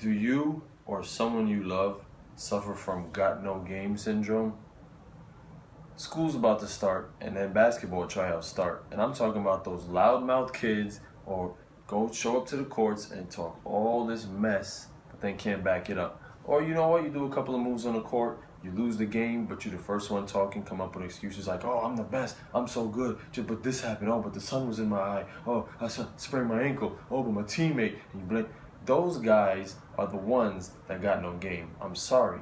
Do you or someone you love suffer from got no game syndrome? School's about to start and then basketball tryouts start. And I'm talking about those loudmouth kids or go show up to the courts and talk all this mess but then can't back it up. Or you know what, you do a couple of moves on the court, you lose the game, but you're the first one talking, come up with excuses like, oh, I'm the best, I'm so good, but this happened, oh, but the sun was in my eye, oh, I sprained my ankle, oh, but my teammate, and you blame. Those guys are the ones that got no game. I'm sorry.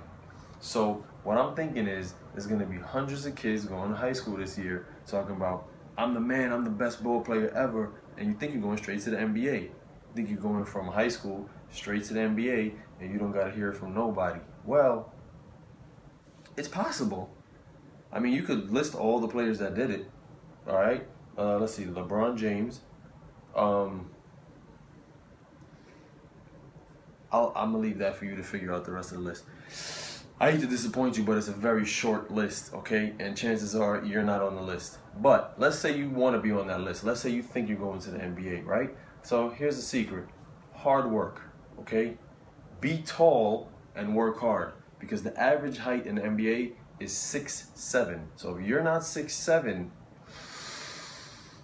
So what I'm thinking is, there's going to be hundreds of kids going to high school this year talking about, I'm the man, I'm the best ball player ever, and you think you're going straight to the NBA. You think you're going from high school straight to the NBA, and you don't got to hear it from nobody. Well, it's possible. I mean, you could list all the players that did it, all right? Let's see, LeBron James. I'm going to leave that for you to figure out the rest of the list. I hate to disappoint you, but it's a very short list, okay? And chances are you're not on the list. But let's say you want to be on that list. Let's say you think you're going to the NBA, right? So here's the secret. Hard work, okay? Be tall and work hard, because the average height in the NBA is 6'7". So if you're not 6'7",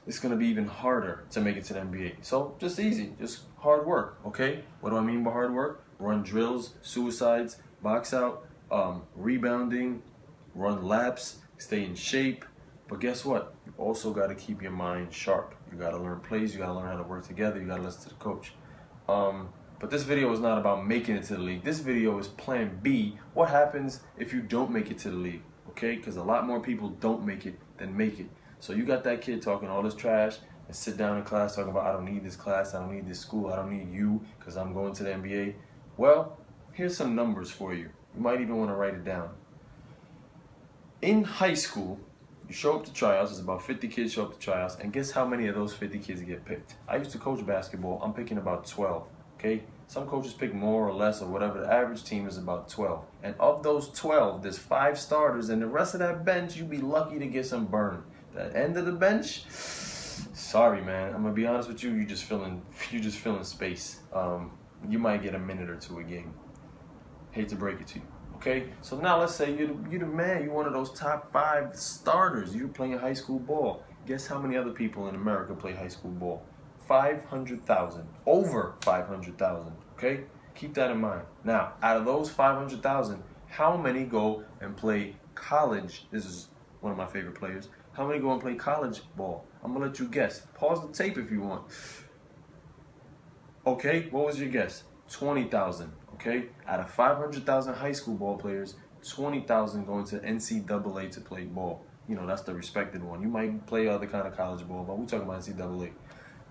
it's going to be even harder to make it to the NBA. So just easy, just hard work, okay? What do I mean by hard work? Run drills, suicides, box out, rebounding, run laps, stay in shape. But guess what? You also got to keep your mind sharp. You got to learn plays, you got to learn how to work together, you got to listen to the coach. But this video is not about making it to the league. This video is plan B. What happens if you don't make it to the league, okay? Because a lot more people don't make it than make it. So you got that kid talking all this trash and sit down in class talking about, I don't need this class, I don't need this school, I don't need you because I'm going to the NBA. Well, here's some numbers for you. You might even want to write it down. In high school, you show up to tryouts, there's about 50 kids show up to tryouts, and guess how many of those 50 kids get picked? I used to coach basketball, I'm picking about 12, okay? Some coaches pick more or less or whatever, the average team is about 12. And of those 12, there's 5 starters, and the rest of that bench, you'd be lucky to get some burn. The end of the bench, sorry man, I'm gonna be honest with you, you're just filling space. You might get a minute or two a game. Hate to break it to you. Okay, so now let's say you're the man, you're one of those top 5 starters, you're playing high school ball. Guess how many other people in America play high school ball? 500,000, over 500,000, okay? Keep that in mind. Now, out of those 500,000, how many go and play college? This is one of my favorite players. How many go and play college ball? I'm gonna let you guess. Pause the tape if you want. Okay, what was your guess? 20,000, okay? Out of 500,000 high school ball players, 20,000 going to NCAA to play ball. You know, that's the respected one. You might play other kind of college ball, but we're talking about NCAA.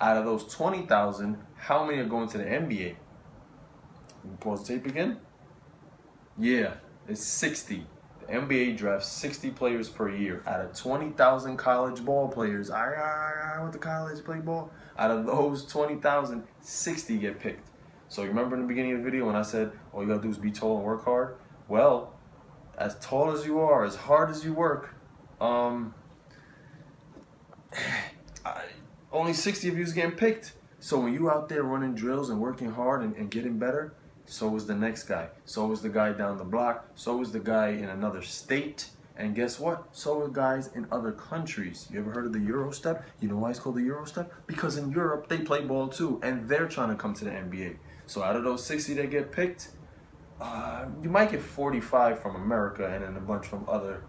Out of those 20,000, how many are going to the NBA? Pause the tape again. Yeah, it's 60. The NBA drafts 60 players per year. Out of 20,000 college ball players, I went to college, play ball. Out of those 20,000, 60 get picked. So you remember in the beginning of the video when I said, all you gotta do is be tall and work hard? Well, as tall as you are, as hard as you work, only 60 of you is getting picked. So when you out there running drills and working hard and getting better, so is the next guy. So is the guy down the block. So is the guy in another state. And guess what? So are guys in other countries. You ever heard of the Euro step? You know why it's called the Euro step? Because in Europe, they play ball too. And they're trying to come to the NBA. So out of those 60 that get picked, you might get 45 from America and then a bunch from other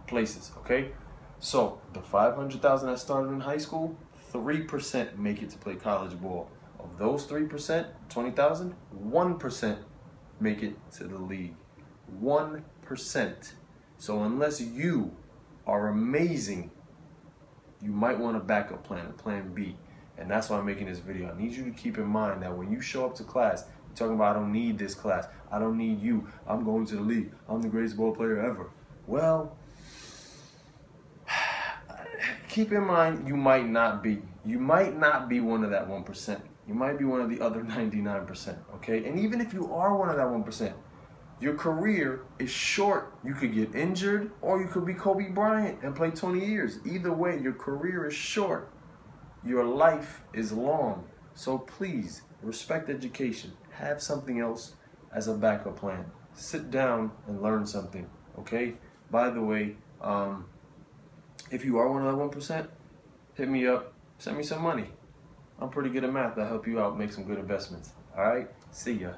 places, okay? So the 500,000 that started in high school, 3% make it to play college ball. Of those 3%, 20,000, 1% make it to the league. 1%. So unless you are amazing, you might want a backup plan, a plan B. And that's why I'm making this video. I need you to keep in mind that when you show up to class, you're talking about, I don't need this class, I don't need you, I'm going to the league, I'm the greatest ball player ever. Well, keep in mind, you might not be. You might not be one of that 1%. You might be one of the other 99%, okay? And even if you are one of that 1%, your career is short. You could get injured or you could be Kobe Bryant and play 20 years. Either way, your career is short. Your life is long. So please, respect education. Have something else. as a backup plan. Sit down and learn something, okay? By the way, if you are one of that 1%, hit me up, send me some money. I'm pretty good at math. I'll help you out, make some good investments. All right? See ya.